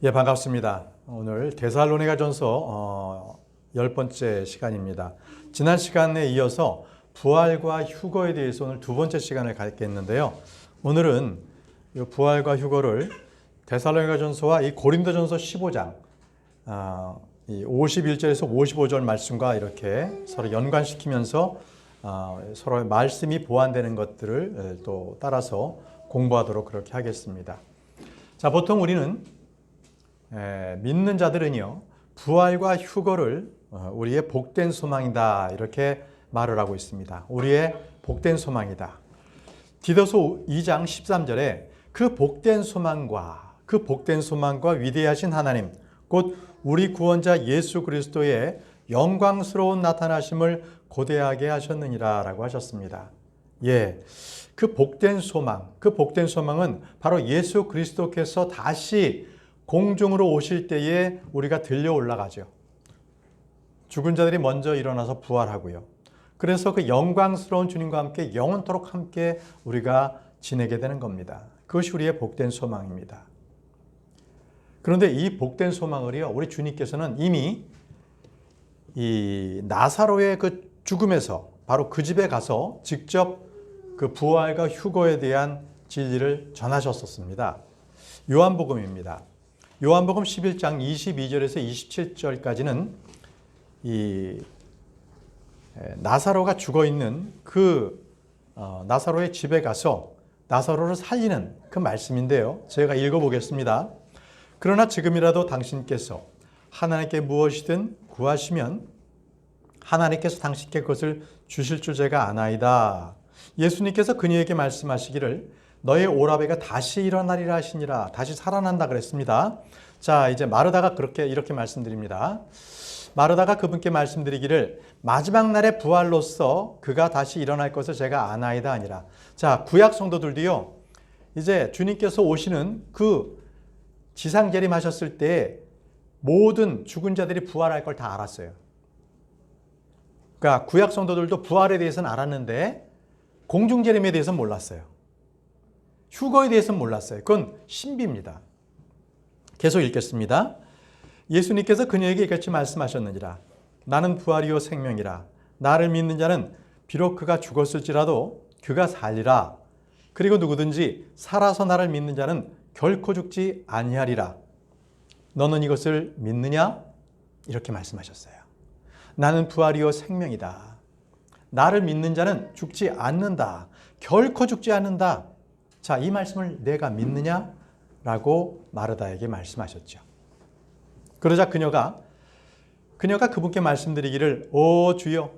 예, 반갑습니다. 오늘 데살로니가전서 10번째 시간입니다. 지난 시간에 이어서 부활과 휴거에 대해서 오늘 두 번째 시간을 갖겠는데요. 오늘은 이 부활과 휴거를 데살로니가전서와 이 고린도전서 15장 이 51절에서 55절 말씀과 이렇게 서로 연관시키면서 서로의 말씀이 보완되는 것들을 또 따라서 공부하도록 그렇게 하겠습니다. 자, 보통 우리는 믿는 자들은요, 부활과 휴거를 우리의 복된 소망이다 이렇게 말을 하고 있습니다. 우리의 복된 소망이다. 디도서 2장 13절에 그 복된 소망과 위대하신 하나님 곧 우리 구원자 예수 그리스도의 영광스러운 나타나심을 고대하게 하셨느니라 라고 하셨습니다. 예, 그 복된 소망은 바로 예수 그리스도께서 다시 공중으로 오실 때에 우리가 들려 올라가죠. 죽은 자들이 먼저 일어나서 부활하고요. 그래서 그 영광스러운 주님과 함께 영원토록 함께 우리가 지내게 되는 겁니다. 그것이 우리의 복된 소망입니다. 그런데 이 복된 소망을요, 우리 주님께서는 이미 이 나사로의 그 죽음에서 바로 그 집에 가서 직접 그 부활과 휴거에 대한 진리를 전하셨었습니다. 요한복음입니다. 요한복음 11장 22절에서 27절까지는 이 나사로가 죽어있는 그 나사로의 집에 가서 나사로를 살리는 그 말씀인데요. 제가 읽어보겠습니다. 그러나 지금이라도 당신께서 하나님께 무엇이든 구하시면 하나님께서 당신께 그것을 주실 줄 제가 아나이다. 예수님께서 그녀에게 말씀하시기를 너의 오라베가 다시 일어나리라 하시니라. 다시 살아난다 그랬습니다. 자, 이제 마르다가 이렇게 말씀드립니다. 마르다가 그분께 말씀드리기를 마지막 날의 부활로서 그가 다시 일어날 것을 제가 아나이다 아니라. 자, 구약 성도들도요, 이제 주님께서 오시는 그 지상 재림하셨을 때 모든 죽은 자들이 부활할 걸 다 알았어요. 그러니까 구약 성도들도 부활에 대해서는 알았는데 공중 재림에 대해서는 몰랐어요. 휴거에 대해서는 몰랐어요. 그건 신비입니다. 계속 읽겠습니다. 예수님께서 그녀에게 이같이 말씀하셨느니라. 나는 부활이요 생명이라. 나를 믿는 자는 비록 그가 죽었을지라도 그가 살리라. 그리고 누구든지 살아서 나를 믿는 자는 결코 죽지 아니하리라. 너는 이것을 믿느냐? 이렇게 말씀하셨어요. 나는 부활이요 생명이다. 나를 믿는 자는 죽지 않는다. 결코 죽지 않는다. 자, 이 말씀을 내가 믿느냐? 라고 마르다에게 말씀하셨죠. 그러자 그녀가 그분께 말씀드리기를 오 주여,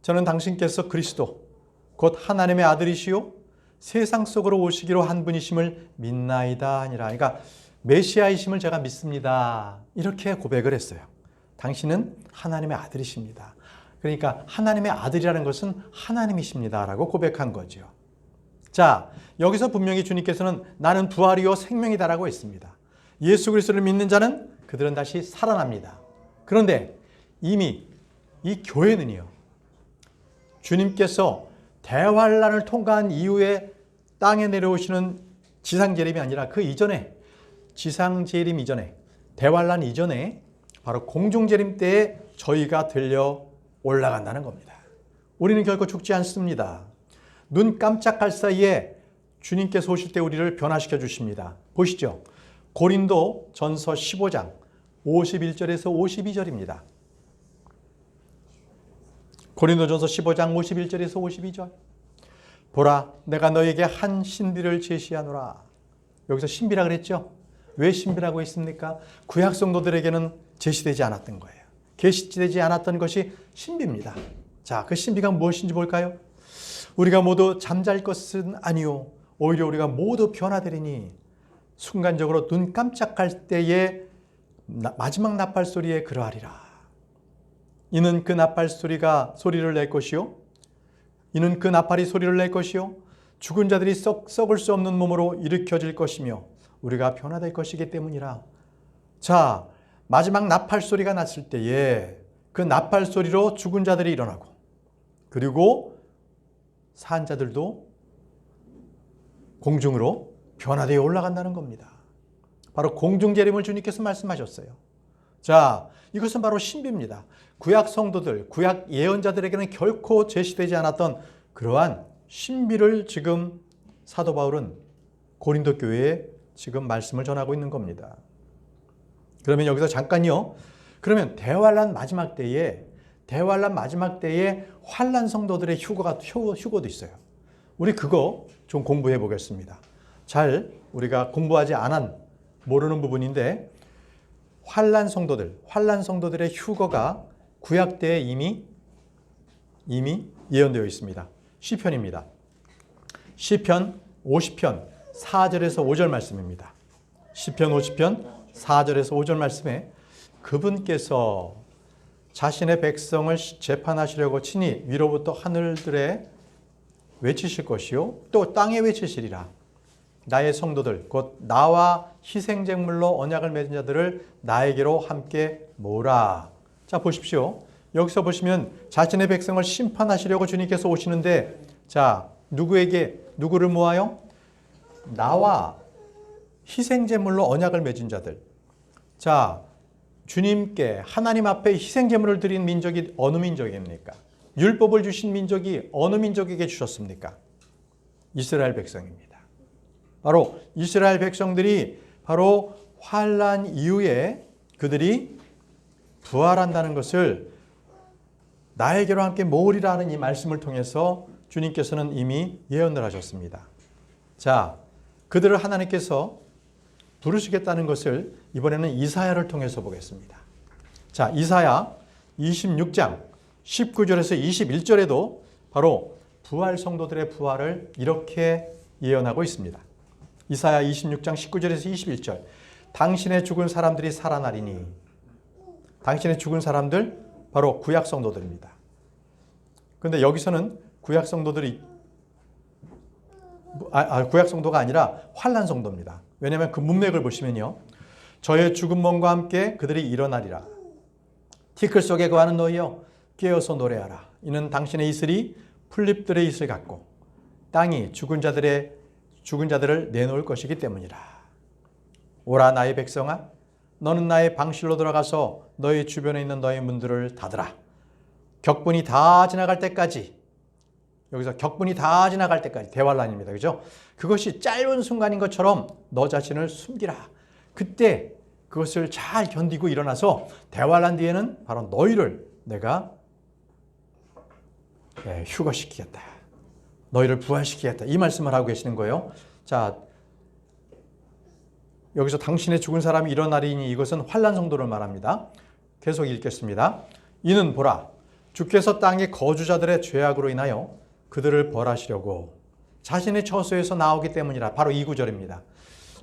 저는 당신께서 그리스도 곧 하나님의 아들이시요 세상 속으로 오시기로 한 분이심을 믿나이다 하니라. 그러니까 메시아이심을 제가 믿습니다. 이렇게 고백을 했어요. 당신은 하나님의 아들이십니다. 그러니까 하나님의 아들이라는 것은 하나님이십니다 라고 고백한 거죠. 자, 여기서 분명히 주님께서는 나는 부활이요 생명이다라고 했습니다. 예수 그리스도를 믿는 자는 그들은 다시 살아납니다. 그런데 이미 이 교회는요, 주님께서 대환란을 통과한 이후에 땅에 내려오시는 지상재림이 아니라 그 이전에, 지상재림 이전에, 대환란 이전에 바로 공중재림 때에 저희가 들려 올라간다는 겁니다. 우리는 결코 죽지 않습니다. 눈 깜짝할 사이에 주님께서 오실 때 우리를 변화시켜 주십니다. 보시죠. 고린도 전서 15장 51절에서 52절입니다. 고린도 전서 15장 51절에서 52절. 보라, 내가 너에게 한 신비를 제시하노라. 여기서 신비라 그랬죠? 왜 신비라고 했습니까? 구약 성도들에게는 제시되지 않았던 거예요. 계시되지 않았던 것이 신비입니다. 자, 그 신비가 무엇인지 볼까요? 우리가 모두 잠잘 것은 아니요 오히려 우리가 모두 변화되리니 순간적으로 눈 깜짝할 때에 마지막 나팔 소리에 그러하리라. 이는 그 나팔 소리를 낼 것이요 이는 그 나팔이 소리를 낼 것이요 죽은 자들이 썩을 수 없는 몸으로 일으켜질 것이며 우리가 변화될 것이기 때문이라. 자, 마지막 나팔 소리가 났을 때에 그 나팔 소리로 죽은 자들이 일어나고 그리고 산 자들도 공중으로 변화되어 올라간다는 겁니다. 바로 공중재림을 주님께서 말씀하셨어요. 자, 이것은 바로 신비입니다. 구약 성도들, 구약 예언자들에게는 결코 제시되지 않았던 그러한 신비를 지금 사도 바울은 고린도 교회에 지금 말씀을 전하고 있는 겁니다. 그러면 여기서 잠깐요. 그러면 대환란 마지막 때에 환란 성도들의 휴거도 있어요. 우리 그거 좀 공부해 보겠습니다. 잘 우리가 공부하지 않은 모르는 부분인데 환란 성도들의 휴거가 구약 때에 이미 예언되어 있습니다. 시편입니다. 시편 50편 4절에서 5절 말씀입니다. 시편 50편 4절에서 5절 말씀에 그분께서 자신의 백성을 재판하시려고 친히 위로부터 하늘들에 외치실 것이요 또 땅에 외치시리라. 나의 성도들 곧 나와 희생제물로 언약을 맺은 자들을 나에게로 함께 모으라. 자, 보십시오. 여기서 보시면 자신의 백성을 심판하시려고 주님께서 오시는데, 자, 누구를 모아요? 나와 희생제물로 언약을 맺은 자들. 자, 주님께 하나님 앞에 희생제물을 드린 민족이 어느 민족입니까? 율법을 주신 민족이 어느 민족에게 주셨습니까? 이스라엘 백성입니다. 바로 이스라엘 백성들이 바로 환란 이후에 그들이 부활한다는 것을 나에게로 함께 모으리라는 이 말씀을 통해서 주님께서는 이미 예언을 하셨습니다. 자, 그들을 하나님께서 부르시겠다는 것을 이번에는 이사야를 통해서 보겠습니다. 자, 이사야 26장 19절에서 21절에도 바로 부활 성도들의 부활을 이렇게 예언하고 있습니다. 이사야 26장 19절에서 21절. 당신의 죽은 사람들이 살아나리니. 당신의 죽은 사람들 바로 구약 성도들입니다. 그런데 여기서는 구약 성도들이 구약 성도가 아니라 환란 성도입니다. 왜냐하면 그 문맥을 보시면요. 저의 죽은 몸과 함께 그들이 일어나리라. 티끌 속에 거하는 너희여 깨어서 노래하라. 이는 당신의 이슬이 풀잎들의 이슬 같고 땅이 죽은 자들을 내놓을 것이기 때문이라. 오라 나의 백성아 너는 나의 방실로 들어가서 너희 주변에 있는 너희 문들을 닫으라. 격분이 다 지나갈 때까지, 여기서 격분이 다 지나갈 때까지 대환란입니다. 그죠? 그것이 짧은 순간인 것처럼 너 자신을 숨기라. 그때 그것을 잘 견디고 일어나서 대환란 뒤에는 바로 너희를 내가 휴거시키겠다. 너희를 부활시키겠다. 이 말씀을 하고 계시는 거예요. 자, 여기서 당신의 죽은 사람이 일어나리니 이것은 환란 성도를 말합니다. 계속 읽겠습니다. 이는 보라 주께서 땅의 거주자들의 죄악으로 인하여 그들을 벌하시려고 자신의 처소에서 나오기 때문이라. 바로 이 구절입니다.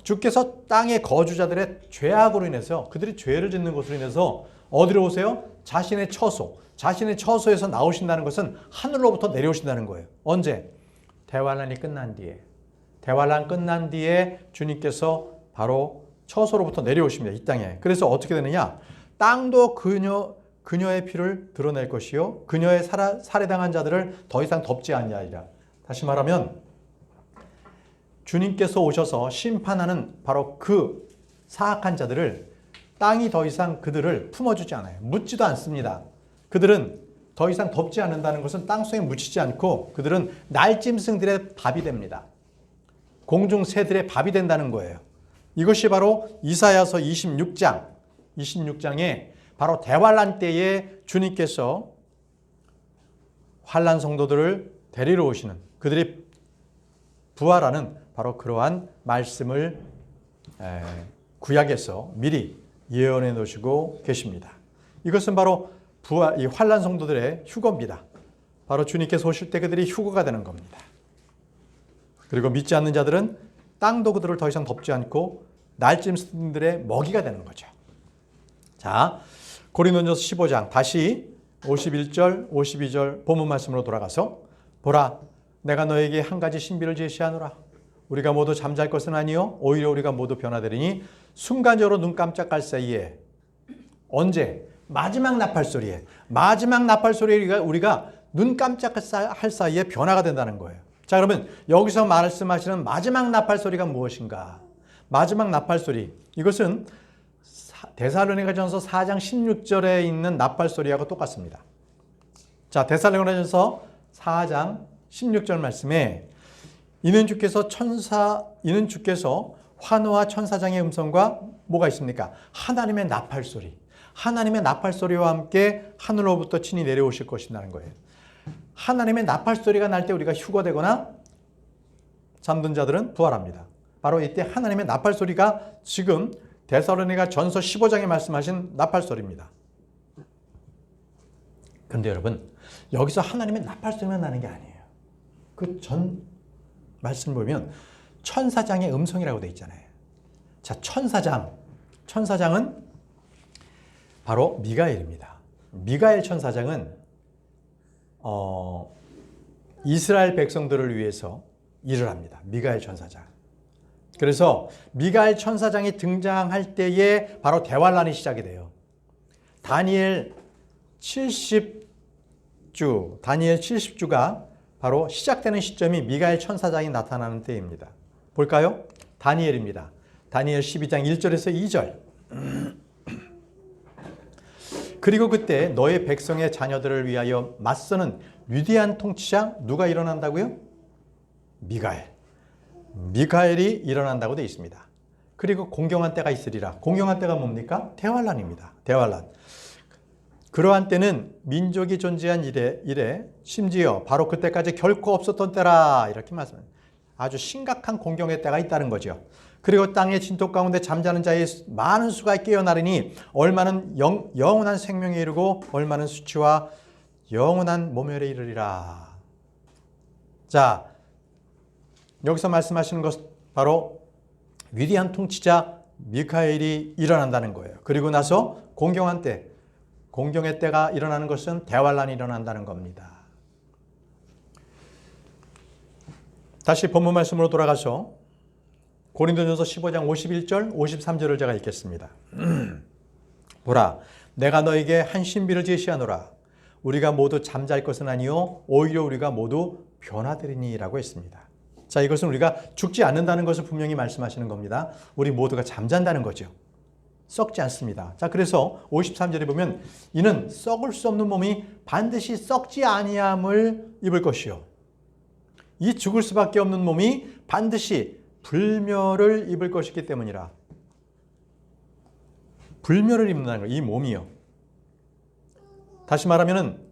주께서 땅의 거주자들의 죄악으로 인해서 그들이 죄를 짓는 것으로 인해서 어디로 오세요? 자신의 처소, 자신의 처소에서 나오신다는 것은 하늘로부터 내려오신다는 거예요. 언제? 대환란이 끝난 뒤에. 대환란 끝난 뒤에 주님께서 바로 처소로부터 내려오십니다. 이 땅에. 그래서 어떻게 되느냐? 땅도 그녀의 피를 드러낼 것이요 그녀의 살해당한 자들을 더 이상 덮지 않냐이라. 다시 말하면 주님께서 오셔서 심판하는 바로 그 사악한 자들을 땅이 더 이상 그들을 품어주지 않아요. 묻지도 않습니다. 그들은 더 이상 덮지 않는다는 것은 땅속에 묻히지 않고 그들은 날짐승들의 밥이 됩니다. 공중 새들의 밥이 된다는 거예요. 이것이 바로 이사야서 26장에 바로 대환란 때에 주님께서 환란 성도들을 데리러 오시는, 그들이 부활하는 바로 그러한 말씀을 구약에서 미리 예언해 놓으시고 계십니다. 이것은 바로 이 환란 성도들의 휴거입니다. 바로 주님께서 오실 때 그들이 휴거가 되는 겁니다. 그리고 믿지 않는 자들은 땅도 그들을 더 이상 덮지 않고 날짐승들의 먹이가 되는 거죠. 자, 고린도전서 15장 다시 51절, 52절 본문 말씀으로 돌아가서 보라 내가 너에게 한 가지 신비를 제시하노라. 우리가 모두 잠잘 것은 아니요 오히려 우리가 모두 변화되리니 순간적으로 눈 깜짝할 사이에. 언제? 마지막 나팔 소리에 우리가 눈 깜짝할 사이에 변화가 된다는 거예요. 자, 그러면 여기서 말씀하시는 마지막 나팔 소리가 무엇인가? 마지막 나팔소리. 이것은 데살로니가전서 4장 16절에 있는 나팔소리하고 똑같습니다. 자, 데살로니가전서 4장 16절 말씀에 이는 주께서 환호와 천사장의 음성과 뭐가 있습니까? 하나님의 나팔소리. 하나님의 나팔소리와 함께 하늘로부터 친히 내려오실 것이라는 거예요. 하나님의 나팔소리가 날 때 우리가 휴거되거나 잠든 자들은 부활합니다. 바로 이때 하나님의 나팔소리가 지금 데살로니가 전서 15장에 말씀하신 나팔소리입니다. 그런데 여러분, 여기서 하나님의 나팔소리만 나는 게 아니에요. 그 전 말씀을 보면 천사장의 음성이라고 되어 있잖아요. 자, 천사장은 바로 미가엘입니다. 미가엘 천사장은 이스라엘 백성들을 위해서 일을 합니다. 미가엘 천사장. 그래서 미가엘 천사장이 등장할 때에 바로 대환란이 시작이 돼요. 다니엘 70주가 바로 시작되는 시점이 미가엘 천사장이 나타나는 때입니다. 볼까요? 다니엘입니다. 다니엘 12장 1절에서 2절. 그리고 그때 너의 백성의 자녀들을 위하여 맞서는 위대한 통치자 누가 일어난다고요? 미가엘이 일어난다고 되어 있습니다. 그리고 공경한 때가 있으리라. 공경한 때가 뭡니까? 대환란입니다. 대환란. 그러한 때는 민족이 존재한 이래 심지어 바로 그때까지 결코 없었던 때라. 이렇게 말씀합니다. 아주 심각한 공경의 때가 있다는 거죠. 그리고 땅의 진토 가운데 잠자는 자의 많은 수가 깨어나르니 얼마는 영원한 생명에 이르고 얼마는 수치와 영원한 모멸에 이르리라. 자, 여기서 말씀하시는 것 바로 위대한 통치자 미카엘이 일어난다는 거예요. 그리고 나서 공경의 때가 일어나는 것은 대환란이 일어난다는 겁니다. 다시 본문 말씀으로 돌아가서 고린도전서 15장 51절 53절을 제가 읽겠습니다. 보라, 내가 너에게 한 신비를 제시하노라. 우리가 모두 잠잘 것은 아니요 오히려 우리가 모두 변화되리니라고 했습니다. 자, 이것은 우리가 죽지 않는다는 것을 분명히 말씀하시는 겁니다. 우리 모두가 잠잔다는 거죠. 썩지 않습니다. 자, 그래서 53절에 보면 이는 썩을 수 없는 몸이 반드시 썩지 아니함을 입을 것이요. 이 죽을 수밖에 없는 몸이 반드시 불멸을 입을 것이기 때문이라. 불멸을 입는다는 거예요. 이 몸이요. 다시 말하면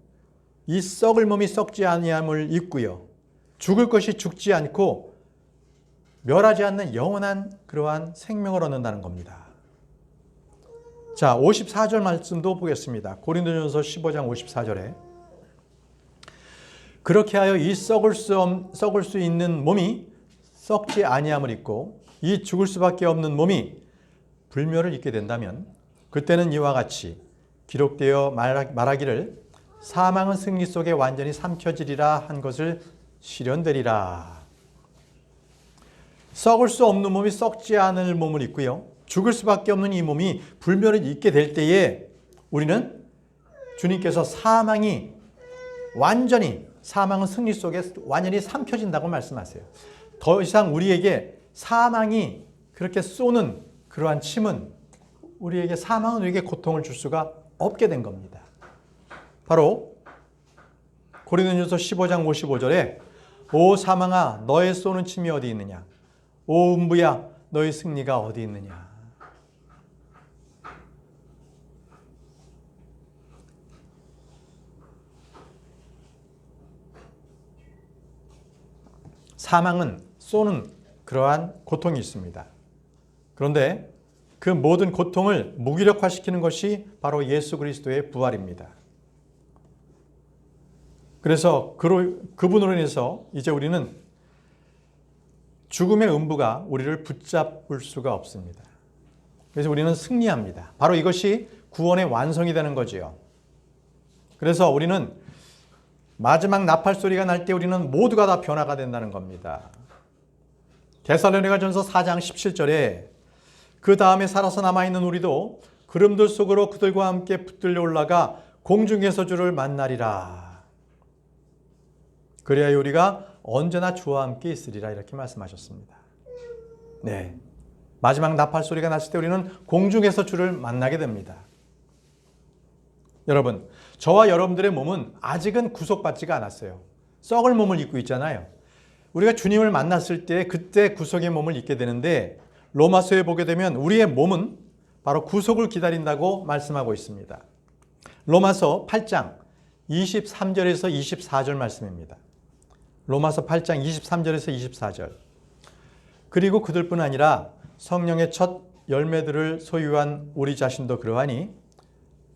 이 썩을 몸이 썩지 아니함을 입고요. 죽을 것이 죽지 않고 멸하지 않는 영원한 그러한 생명을 얻는다는 겁니다. 자, 54절 말씀도 보겠습니다. 고린도전서 15장 54절에 그렇게 하여 이 썩을 수 있는 몸이 썩지 아니함을 입고 이 죽을 수밖에 없는 몸이 불멸을 입게 된다면 그때는 이와 같이 기록되어 말하기를 사망은 승리 속에 완전히 삼켜지리라 한 것을 실현되리라. 썩을 수 없는 몸이 썩지 않을 몸을 입고요. 죽을 수밖에 없는 이 몸이 불멸을 입게 될 때에 우리는 주님께서 사망은 승리 속에 완전히 삼켜진다고 말씀하세요. 더 이상 우리에게 사망이 그렇게 쏘는 그러한 침은 사망은 우리에게 고통을 줄 수가 없게 된 겁니다. 바로 고린도전서 15장 55절에 오 사망아 너의 쏘는 침이 어디 있느냐? 오 음부야 너의 승리가 어디 있느냐? 사망은 쏘는 그러한 고통이 있습니다. 그런데 그 모든 고통을 무기력화시키는 것이 바로 예수 그리스도의 부활입니다. 그래서 그분으로 인해서 이제 우리는 죽음의 음부가 우리를 붙잡을 수가 없습니다. 그래서 우리는 승리합니다. 바로 이것이 구원의 완성이 되는 거지요. 그래서 우리는 마지막 나팔 소리가 날 때 우리는 모두가 다 변화가 된다는 겁니다. 데살로니가전서 4장 17절에 그 다음에 살아서 남아있는 우리도 구름들 속으로 그들과 함께 붙들려 올라가 공중에서 주를 만나리라. 그래야 우리가 언제나 주와 함께 있으리라 이렇게 말씀하셨습니다. 네, 마지막 나팔 소리가 났을 때 우리는 공중에서 주를 만나게 됩니다. 여러분, 저와 여러분들의 몸은 아직은 구속받지가 않았어요. 썩을 몸을 입고 있잖아요. 우리가 주님을 만났을 때 그때 구속의 몸을 입게 되는데 로마서에 보게 되면 우리의 몸은 바로 구속을 기다린다고 말씀하고 있습니다. 로마서 8장 23절에서 24절 말씀입니다. 로마서 8장 23절에서 24절. 그리고 그들뿐 아니라 성령의 첫 열매들을 소유한 우리 자신도 그러하니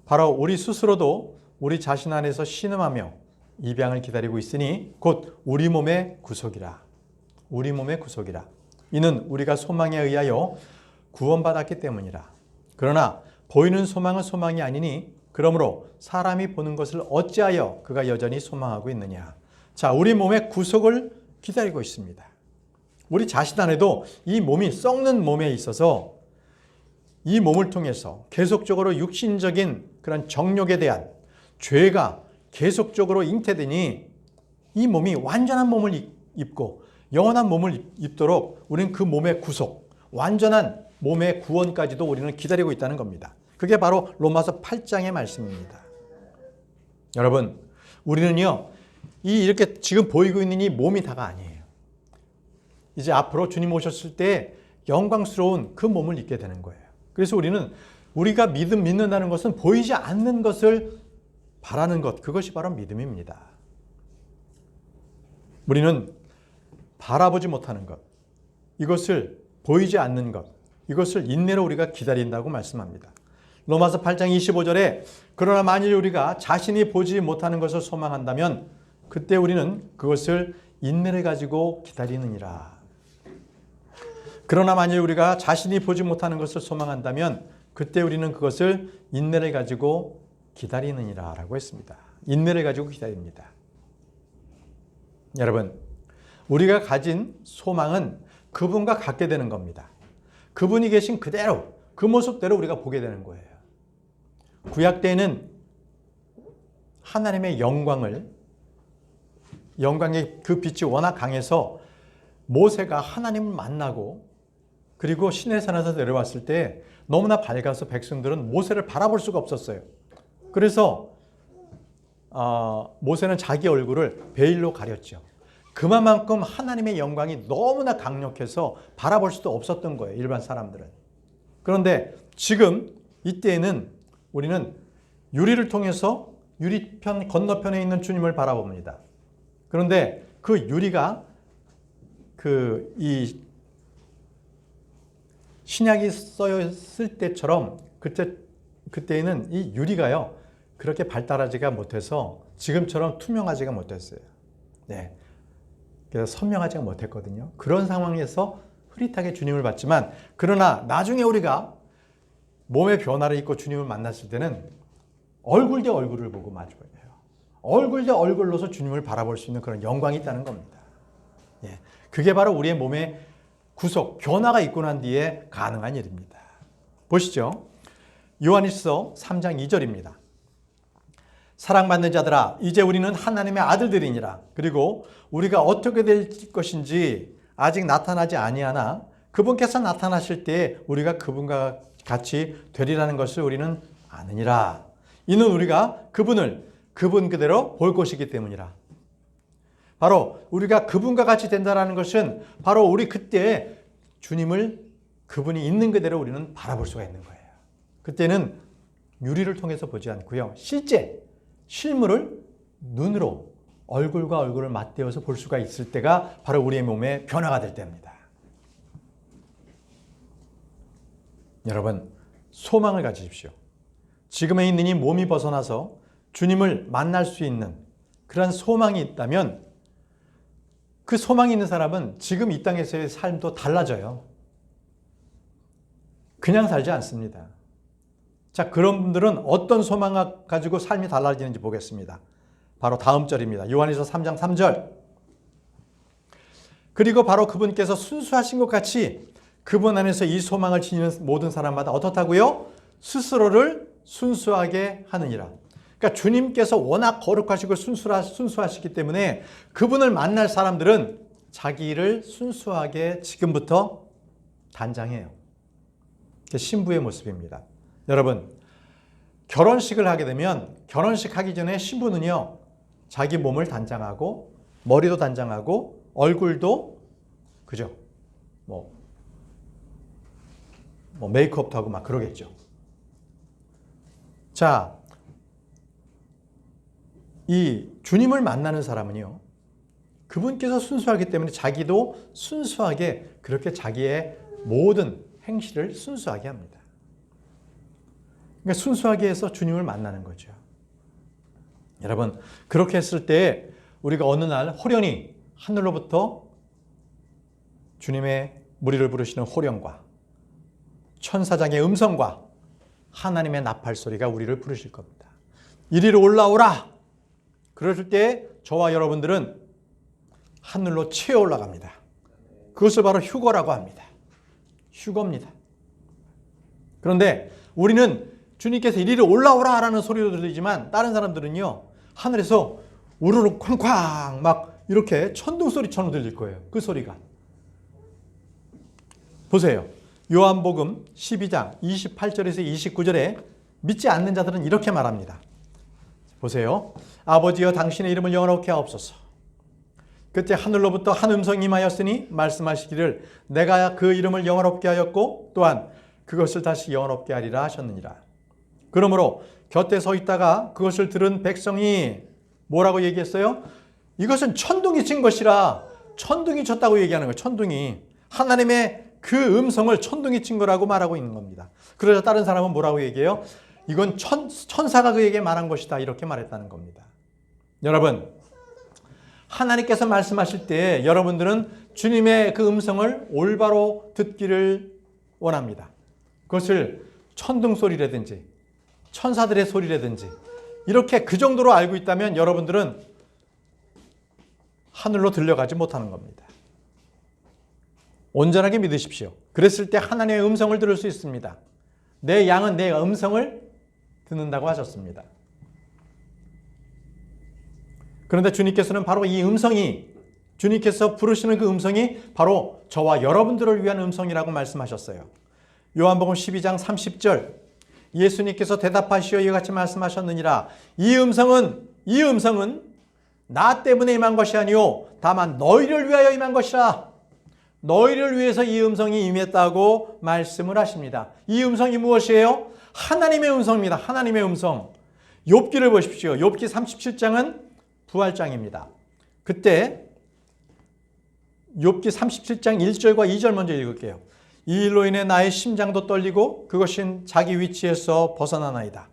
바로 우리 스스로도 우리 자신 안에서 신음하며 입양을 기다리고 있으니 곧 우리 몸의 구속이라. 우리 몸의 구속이라. 이는 우리가 소망에 의하여 구원받았기 때문이라. 그러나 보이는 소망은 소망이 아니니 그러므로 사람이 보는 것을 어찌하여 그가 여전히 소망하고 있느냐. 자, 우리 몸의 구속을 기다리고 있습니다. 우리 자신 안에도 이 몸이 썩는 몸에 있어서 이 몸을 통해서 계속적으로 육신적인 그런 정욕에 대한 죄가 계속적으로 잉태되니 이 몸이 완전한 몸을 입고 영원한 몸을 입도록 우리는 그 몸의 구속, 완전한 몸의 구원까지도 우리는 기다리고 있다는 겁니다. 그게 바로 로마서 8장의 말씀입니다. 여러분, 우리는요, 이렇게 지금 보이고 있는 이 몸이 다가 아니에요. 이제 앞으로 주님 오셨을 때 영광스러운 그 몸을 입게 되는 거예요. 그래서 우리는 우리가 믿는다는 것은 보이지 않는 것을 바라는 것, 그것이 바로 믿음입니다. 우리는 바라보지 못하는 것, 이것을 보이지 않는 것, 이것을 인내로 우리가 기다린다고 말씀합니다. 로마서 8장 25절에 그러나 만일 우리가 자신이 보지 못하는 것을 소망한다면 그때 우리는 그것을 인내를 가지고 기다리느니라. 그러나 만일 우리가 자신이 보지 못하는 것을 소망한다면 그때 우리는 그것을 인내를 가지고 기다리느니라 라고 했습니다. 인내를 가지고 기다립니다. 여러분, 우리가 가진 소망은 그분과 같게 되는 겁니다. 그분이 계신 그대로, 그 모습대로 우리가 보게 되는 거예요. 구약 때에는 하나님의 영광의 그 빛이 워낙 강해서 모세가 하나님을 만나고 그리고 시내산에서 내려왔을 때 너무나 밝아서 백성들은 모세를 바라볼 수가 없었어요. 그래서 모세는 자기 얼굴을 베일로 가렸죠. 그만큼 하나님의 영광이 너무나 강력해서 바라볼 수도 없었던 거예요, 일반 사람들은. 그런데 지금 이때에는 우리는 유리를 통해서 유리편 건너편에 있는 주님을 바라봅니다. 그런데 그 유리가 이 신약이 써였을 때처럼 그때에는 이 유리가요 그렇게 발달하지가 못해서 지금처럼 투명하지가 못했어요. 네. 그래서 선명하지가 못했거든요. 그런 상황에서 흐릿하게 주님을 봤지만 그러나 나중에 우리가 몸의 변화를 입고 주님을 만났을 때는 얼굴 대 얼굴을 보고 마주해요. 얼굴 대 얼굴로서 주님을 바라볼 수 있는 그런 영광이 있다는 겁니다. 예. 그게 바로 우리의 몸의 구속, 변화가 있고 난 뒤에 가능한 일입니다. 보시죠. 요한일서 3장 2절입니다. 사랑받는 자들아, 이제 우리는 하나님의 아들들이니라. 그리고 우리가 어떻게 될 것인지 아직 나타나지 아니하나 그분께서 나타나실 때 우리가 그분과 같이 되리라는 것을 우리는 아느니라. 이는 우리가 그분 그대로 볼 것이기 때문이라. 바로 우리가 그분과 같이 된다는 것은 바로 우리 그때 주님을 그분이 있는 그대로 우리는 바라볼 수가 있는 거예요. 그때는 유리를 통해서 보지 않고요. 실물을 눈으로 얼굴과 얼굴을 맞대어서 볼 수가 있을 때가 바로 우리의 몸의 변화가 될 때입니다. 여러분, 소망을 가지십시오. 지금에 있는 이 몸이 벗어나서 주님을 만날 수 있는 그런 소망이 있다면 그 소망이 있는 사람은 지금 이 땅에서의 삶도 달라져요. 그냥 살지 않습니다. 자, 그런 분들은 어떤 소망을 가지고 삶이 달라지는지 보겠습니다. 바로 다음 절입니다. 요한일서 3장 3절. 그리고 바로 그분께서 순수하신 것 같이 그분 안에서 이 소망을 지니는 모든 사람마다 어떻다고요? 스스로를 순수하게 하느니라. 그러니까 주님께서 워낙 거룩하시고 순수하시기 때문에 그분을 만날 사람들은 자기를 순수하게 지금부터 단장해요. 신부의 모습입니다. 여러분, 결혼식을 하게 되면 결혼식 하기 전에 신부는요, 자기 몸을 단장하고 머리도 단장하고 얼굴도 그죠? 뭐 메이크업도 하고 막 그러겠죠. 자, 이 주님을 만나는 사람은요, 그분께서 순수하기 때문에 자기도 순수하게 그렇게 자기의 모든 행실을 순수하게 합니다. 그러니까 순수하게 해서 주님을 만나는 거죠. 여러분, 그렇게 했을 때 우리가 어느 날 호련히 하늘로부터 주님의 무리를 부르시는 호령과 천사장의 음성과 하나님의 나팔 소리가 우리를 부르실 겁니다. 이리로 올라오라! 그럴 때 저와 여러분들은 하늘로 치어 올라갑니다. 그것을 바로 휴거라고 합니다. 휴거입니다. 그런데 우리는 주님께서 이리로 올라오라 라는 소리도 들리지만 다른 사람들은요, 하늘에서 우르르 쾅쾅 막 이렇게 천둥 소리처럼 들릴 거예요. 그 소리가. 보세요. 요한복음 12장 28절에서 29절에 믿지 않는 자들은 이렇게 말합니다. 보세요. 아버지여 당신의 이름을 영원롭게 하옵소서. 그때 하늘로부터 한 음성이 임하였으니 말씀하시기를 내가 그 이름을 영원롭게 하였고 또한 그것을 다시 영원롭게 하리라 하셨느니라. 그러므로 곁에 서 있다가 그것을 들은 백성이 뭐라고 얘기했어요? 이것은 천둥이 친 것이라. 천둥이 쳤다고 얘기하는 거예요. 천둥이. 하나님의 그 음성을 천둥이 친 거라고 말하고 있는 겁니다. 그러자 다른 사람은 뭐라고 얘기해요? 이건 천사가 그에게 말한 것이다. 이렇게 말했다는 겁니다. 여러분, 하나님께서 말씀하실 때 여러분들은 주님의 그 음성을 올바로 듣기를 원합니다. 그것을 천둥 소리라든지 천사들의 소리라든지 이렇게 그 정도로 알고 있다면 여러분들은 하늘로 들려가지 못하는 겁니다. 온전하게 믿으십시오. 그랬을 때 하나님의 음성을 들을 수 있습니다. 내 양은 내 음성을 듣는다고 하셨습니다. 그런데 주님께서는 바로 이 음성이, 주님께서 부르시는 그 음성이 바로 저와 여러분들을 위한 음성이라고 말씀하셨어요. 요한복음 12장 30절 예수님께서 대답하시어 이와 같이 말씀하셨느니라. 이 음성은 나 때문에 임한 것이 아니오 다만 너희를 위하여 임한 것이라. 너희를 위해서 이 음성이 임했다고 말씀을 하십니다. 이 음성이 무엇이에요? 하나님의 음성입니다. 하나님의 음성. 욥기를 보십시오. 욥기 37장은 부활장입니다. 그때 욥기 37장 1절과 2절 먼저 읽을게요. 이 일로 인해 나의 심장도 떨리고 그것인 자기 위치에서 벗어나나이다.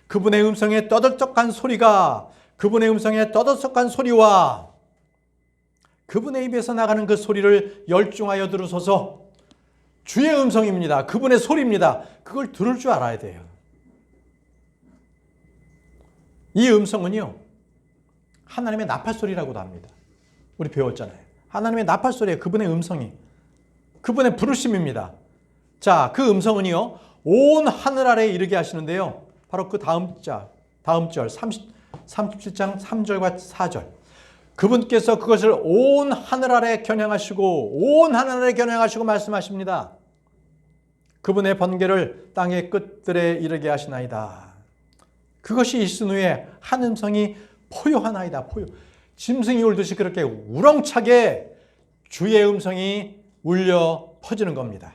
그분의 음성에 떠들썩한 소리가, 그분의 음성에 떠들썩한 소리와 그분의 입에서 나가는 그 소리를 열중하여 들으소서. 주의 음성입니다. 그분의 소리입니다. 그걸 들을 줄 알아야 돼요. 이 음성은요, 하나님의 나팔소리라고도 합니다. 우리 배웠잖아요. 하나님의 나팔소리에 그분의 음성이, 그분의 부르심입니다. 자, 그 음성은요, 온 하늘 아래에 이르게 하시는데요. 바로 그 다음 절 37장 3절과 4절. 그분께서 그것을 온 하늘 아래 겨냥하시고 온 하늘 아래 겨냥하시고 말씀하십니다. 그분의 번개를 땅의 끝들에 이르게 하시나이다. 그것이 있은 후에 한 음성이 포효하나이다. 포효. 짐승이 울듯이 그렇게 우렁차게 주의 음성이 울려 퍼지는 겁니다.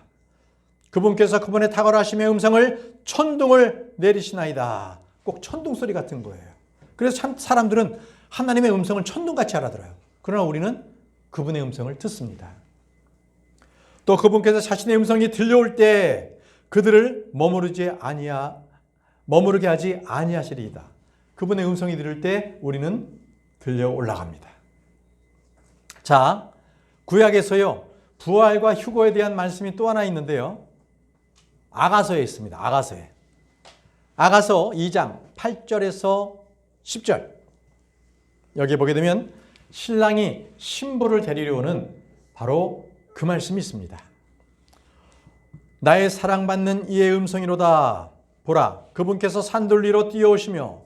그분께서 그분의 탁월하심의 음성을 천둥을 내리시나이다. 꼭 천둥 소리 같은 거예요. 그래서 참 사람들은 하나님의 음성을 천둥같이 알아들어요. 그러나 우리는 그분의 음성을 듣습니다. 또 그분께서 자신의 음성이 들려올 때 그들을 머무르게 하지 아니하시리이다. 그분의 음성이 들을 때 우리는 들려 올라갑니다. 자, 구약에서요, 부활과 휴거에 대한 말씀이 또 하나 있는데요. 아가서에 있습니다. 아가서에. 아가서 2장 8절에서 10절. 여기 보게 되면 신랑이 신부를 데리러 오는 바로 그 말씀이 있습니다. 나의 사랑받는 이의 음성이로다. 보라, 그분께서 산들 위로 뛰어오시며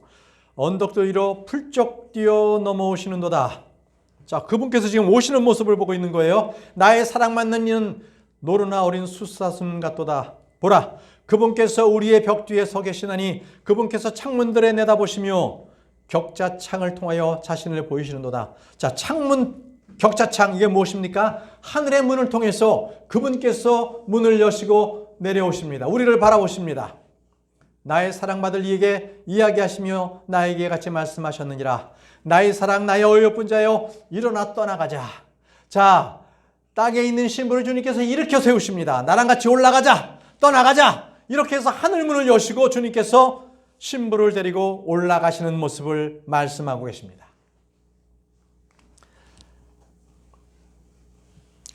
언덕들 위로 풀쩍 뛰어 넘어오시는도다. 자, 그분께서 지금 오시는 모습을 보고 있는 거예요. 나의 사랑받는 이는 노르나 어린 숫사슴 같도다. 보라, 그분께서 우리의 벽 뒤에 서 계시나니 그분께서 창문들에 내다보시며 격자창을 통하여 자신을 보이시는도다. 자, 창문, 격자창, 이게 무엇입니까? 하늘의 문을 통해서 그분께서 문을 여시고 내려오십니다. 우리를 바라보십니다. 나의 사랑받을 이에게 이야기하시며 나에게 같이 말씀하셨느니라. 나의 사랑, 나의 어여쁜 자여, 일어나 떠나가자. 자, 땅에 있는 신부를 주님께서 일으켜 세우십니다. 나랑 같이 올라가자, 떠나가자. 이렇게 해서 하늘문을 여시고 주님께서 신부를 데리고 올라가시는 모습을 말씀하고 계십니다.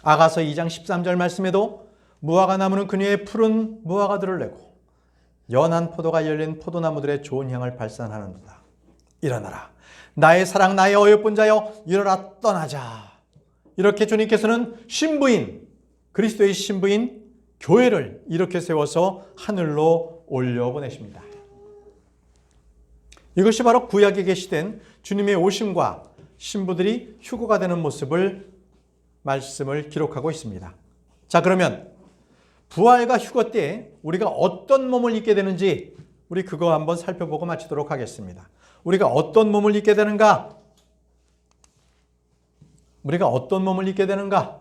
아가서 2장 13절 말씀에도 무화과 나무는 그녀의 푸른 무화과들을 내고 연한 포도가 열린 포도나무들의 좋은 향을 발산하는도다. 일어나라. 나의 사랑, 나의 어여쁜 자여, 일어나 떠나자. 이렇게 주님께서는 신부인, 그리스도의 신부인 교회를 이렇게 세워서 하늘로 올려보내십니다. 이것이 바로 구약에 계시된 주님의 오심과 신부들이 휴거가 되는 모습을 말씀을 기록하고 있습니다. 자, 그러면 부활과 휴거 때 우리가 어떤 몸을 입게 되는지 우리 그거 한번 살펴보고 마치도록 하겠습니다. 우리가 어떤 몸을 입게 되는가? 우리가 어떤 몸을 입게 되는가?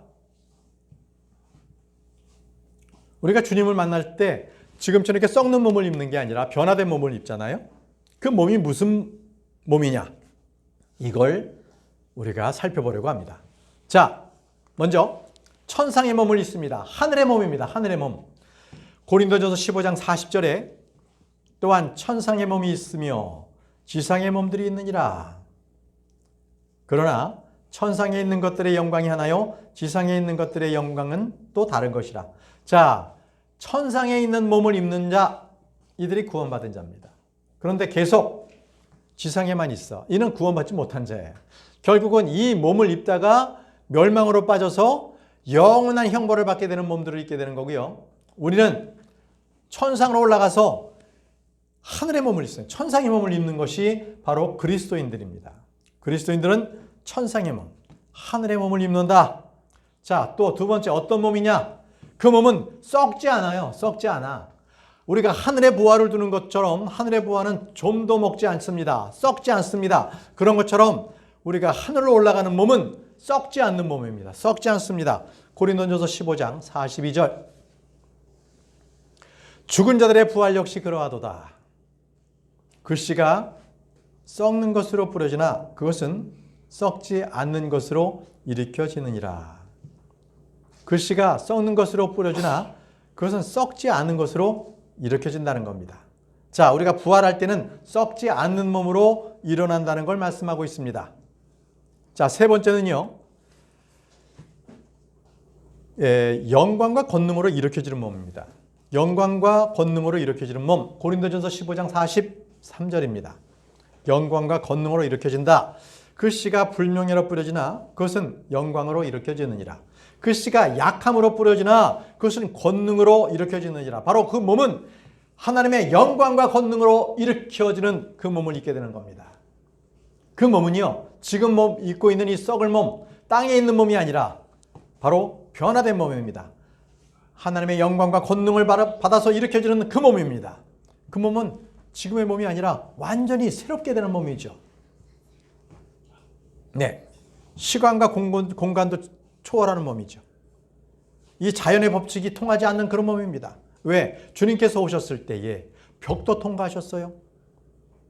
우리가 주님을 만날 때 지금처럼 이렇게 썩는 몸을 입는 게 아니라 변화된 몸을 입잖아요. 그 몸이 무슨 몸이냐? 이걸 우리가 살펴보려고 합니다. 자, 먼저 천상의 몸을 입습니다. 하늘의 몸입니다. 하늘의 몸. 고린도전서 15장 40절에 또한 천상의 몸이 있으며 지상의 몸들이 있느니라. 그러나 천상에 있는 것들의 영광이 하나요, 지상에 있는 것들의 영광은 또 다른 것이라. 자, 천상에 있는 몸을 입는 자, 이들이 구원받은 자입니다. 그런데 계속 지상에만 있어. 이는 구원받지 못한 자예요. 결국은 이 몸을 입다가 멸망으로 빠져서 영원한 형벌을 받게 되는 몸들을 입게 되는 거고요. 우리는 천상으로 올라가서 하늘의 몸을 입어요. 천상의 몸을 입는 것이 바로 그리스도인들입니다. 그리스도인들은 천상의 몸, 하늘의 몸을 입는다. 자, 또 두 번째 어떤 몸이냐? 그 몸은 썩지 않아요. 썩지 않아. 우리가 하늘의 부활을 두는 것처럼 하늘의 부활은 좀도 먹지 않습니다. 썩지 않습니다. 그런 것처럼 우리가 하늘로 올라가는 몸은 썩지 않는 몸입니다. 썩지 않습니다. 고린도전서 15장 42절. 죽은 자들의 부활 역시 그러하도다. 글씨가 썩는 것으로 뿌려지나 그것은 썩지 않는 것으로 일으켜지느니라. 글씨가 썩는 것으로 뿌려지나 그것은 썩지 않은 것으로 일으켜진다는 겁니다. 자, 우리가 부활할 때는 썩지 않는 몸으로 일어난다는 걸 말씀하고 있습니다. 자, 세 번째는요, 영광과 권능으로 일으켜지는 몸입니다. 영광과 권능으로 일으켜지는 몸, 고린도전서 15장 43절입니다. 영광과 권능으로 일으켜진다. 그 씨가 불명예로 뿌려지나 그것은 영광으로 일으켜지느니라. 그 씨가 약함으로 뿌려지나 그것은 권능으로 일으켜지느니라. 바로 그 몸은 하나님의 영광과 권능으로 일으켜지는 그 몸을 입게 되는 겁니다. 그 몸은요, 지금 몸 입고 있는 이 썩을 몸, 땅에 있는 몸이 아니라 바로 변화된 몸입니다. 하나님의 영광과 권능을 받아서 일으켜지는 그 몸입니다. 그 몸은 지금의 몸이 아니라 완전히 새롭게 되는 몸이죠. 네, 시간과 공간도 초월하는 몸이죠. 이 자연의 법칙이 통하지 않는 그런 몸입니다. 왜? 주님께서 오셨을 때에 벽도 통과하셨어요.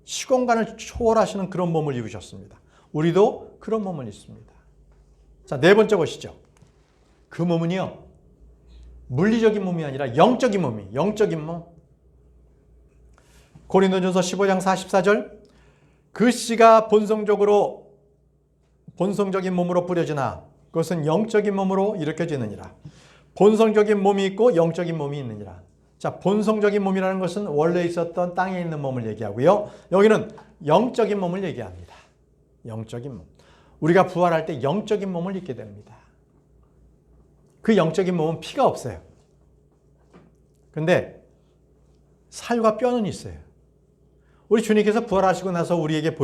시공간을 초월하시는 그런 몸을 입으셨습니다. 우리도 그런 몸을 입습니다. 자, 네 번째 보시죠. 그 몸은요, 물리적인 몸이 아니라 영적인 몸이, 영적인 몸. 고린도전서 15장 44절. 그 씨가 본성적인 몸으로 뿌려지나 그것은 영적인 몸으로 일으켜지느니라. 본성적인 몸이 있고 영적인 몸이 있느니라. 자, 본성적인 몸이라는 것은 원래 있었던 땅에 있는 몸을 얘기하고요. 여기는 영적인 몸을 얘기합니다. 영적인 몸. 우리가 부활할 때 영적인 몸을 입게 됩니다. 그 영적인 몸은 피가 없어요. 근데 살과 뼈는 있어요. 우리 주님께서 부활하시고 나서 우리에게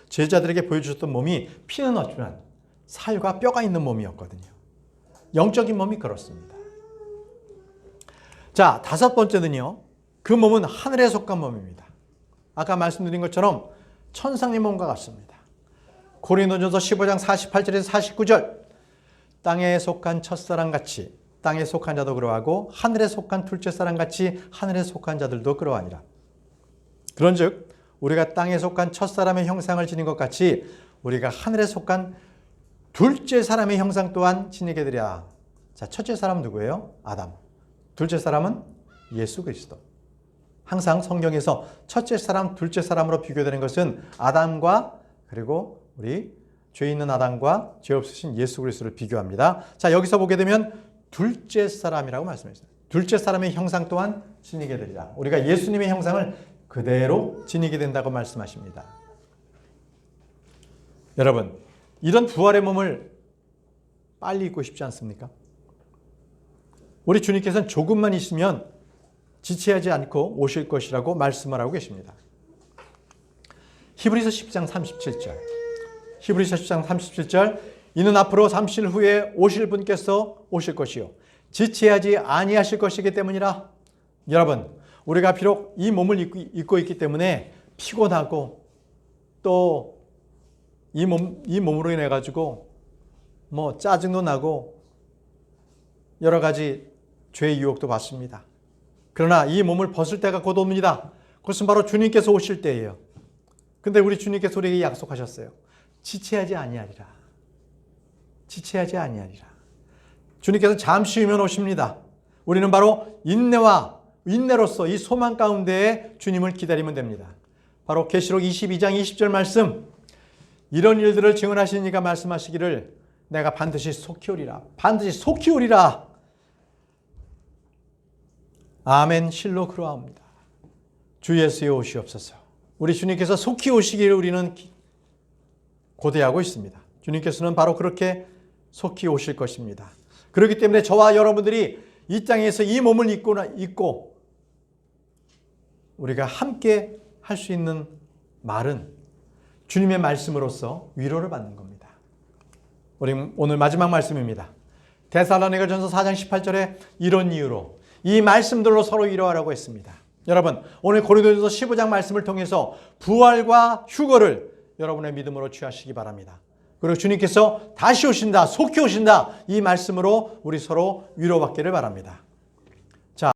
제자들에게 보여주셨던 몸이 피는 없지만 살과 뼈가 있는 몸이었거든요. 영적인 몸이 그렇습니다. 자, 다섯 번째는요. 그 몸은 하늘에 속한 몸입니다. 아까 말씀드린 것처럼 천상의 몸과 같습니다. 고린도전서 15장 48절에서 49절. 땅에 속한 첫사람같이 땅에 속한 자도 그러하고 하늘에 속한 둘째 사람같이 하늘에 속한 자들도 그러하니라. 그런즉 우리가 땅에 속한 첫사람의 형상을 지닌 것 같이 우리가 하늘에 속한 둘째 사람의 형상 또한 지니게 되랴. 자, 첫째 사람은 누구예요? 아담. 둘째 사람은 예수 그리스도. 항상 성경에서 첫째 사람, 둘째 사람으로 비교되는 것은 아담과 그리고 우리 죄 있는 아담과 죄 없으신 예수 그리스도를 비교합니다. 자, 여기서 보게 되면 둘째 사람이라고 말씀했어요. 둘째 사람의 형상 또한 지니게 되리라. 우리가 예수님의 형상을 그대로 지니게 된다고 말씀하십니다. 여러분, 이런 부활의 몸을 빨리 입고 싶지 않습니까? 우리 주님께서는 조금만 있으면 지체하지 않고 오실 것이라고 말씀을 하고 계십니다. 히브리서 10장 37절. 히브리서 10장 37절. 이는 앞으로 잠시 후에 오실 분께서 오실 것이요 지체하지 아니하실 것이기 때문이라. 여러분, 우리가 비록 이 몸을 입고 있기 때문에 피곤하고 또 이 몸으로 인해 가지고 뭐 짜증도 나고 여러 가지 죄의 유혹도 받습니다. 그러나 이 몸을 벗을 때가 곧 옵니다. 그것은 바로 주님께서 오실 때예요. 근데 우리 주님께서 우리에게 약속하셨어요. 지체하지 아니하리라. 지체하지 아니하리라. 주님께서 잠시 후면 오십니다. 우리는 바로 인내로서 이 소망 가운데에 주님을 기다리면 됩니다. 바로 계시록 22장 20절 말씀. 이런 일들을 증언하시는 이가 말씀하시기를 내가 반드시 속히 오리라. 반드시 속히 오리라. 아멘. 실로 그러하옵니다. 주 예수의 오시옵소서. 우리 주님께서 속히 오시기를 우리는 고대하고 있습니다. 주님께서는 바로 그렇게 속히 오실 것입니다. 그렇기 때문에 저와 여러분들이 이 땅에서 이 몸을 입고 우리가 함께 할 수 있는 말은 주님의 말씀으로서 위로를 받는 겁니다. 우리 오늘 마지막 말씀입니다. 데살로니가전서 4장 18절에 이런 이유로 이 말씀들로 서로 위로하라고 했습니다. 여러분, 오늘 고린도전서 15장 말씀을 통해서 부활과 휴거를 여러분의 믿음으로 취하시기 바랍니다. 그리고 주님께서 다시 오신다, 속히 오신다 이 말씀으로 우리 서로 위로받기를 바랍니다.